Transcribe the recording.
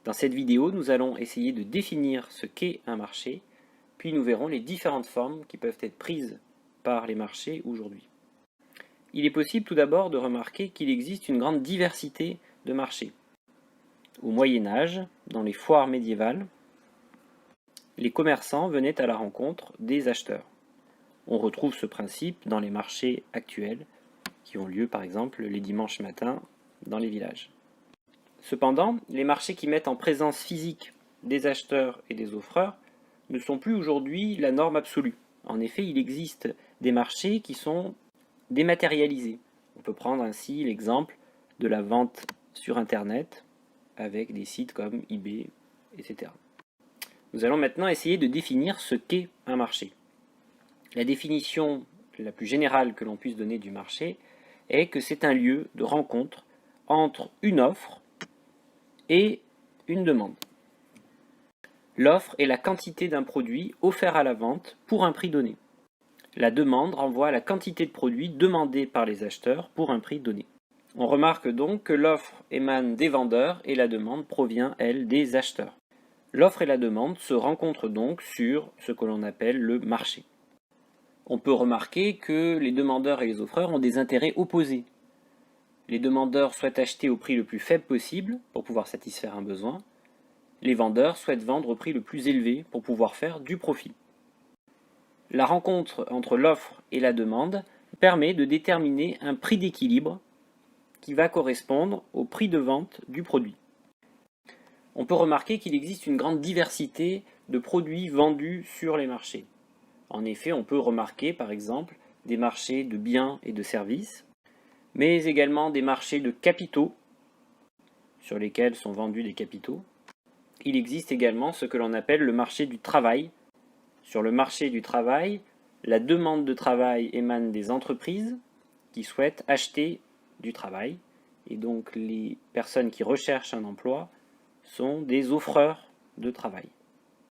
Dans cette vidéo, nous allons essayer de définir ce qu'est un marché, puis nous verrons les différentes formes qui peuvent être prises par les marchés aujourd'hui. Il est possible tout d'abord de remarquer qu'il existe une grande diversité de marchés. Au Moyen Âge, dans les foires médiévales, les commerçants venaient à la rencontre des acheteurs. On retrouve ce principe dans les marchés actuels, qui ont lieu par exemple les dimanches matins dans les villages. Cependant, les marchés qui mettent en présence physique des acheteurs et des offreurs ne sont plus aujourd'hui la norme absolue. En effet, il existe des marchés qui sont dématérialisés. On peut prendre ainsi l'exemple de la vente sur Internet avec des sites comme eBay, etc. Nous allons maintenant essayer de définir ce qu'est un marché. La définition la plus générale que l'on puisse donner du marché est que c'est un lieu de rencontre entre une offre et une demande. L'offre est la quantité d'un produit offert à la vente pour un prix donné. La demande renvoie à la quantité de produits demandés par les acheteurs pour un prix donné. On remarque donc que l'offre émane des vendeurs et la demande provient, elle, des acheteurs. L'offre et la demande se rencontrent donc sur ce que l'on appelle le marché. On peut remarquer que les demandeurs et les offreurs ont des intérêts opposés. Les demandeurs souhaitent acheter au prix le plus faible possible pour pouvoir satisfaire un besoin. Les vendeurs souhaitent vendre au prix le plus élevé pour pouvoir faire du profit. La rencontre entre l'offre et la demande permet de déterminer un prix d'équilibre qui va correspondre au prix de vente du produit. On peut remarquer qu'il existe une grande diversité de produits vendus sur les marchés. En effet, on peut remarquer par exemple des marchés de biens et de services, mais également des marchés de capitaux, sur lesquels sont vendus des capitaux. Il existe également ce que l'on appelle le marché du travail. Sur le marché du travail, la demande de travail émane des entreprises qui souhaitent acheter du travail, et donc les personnes qui recherchent un emploi sont des offreurs de travail.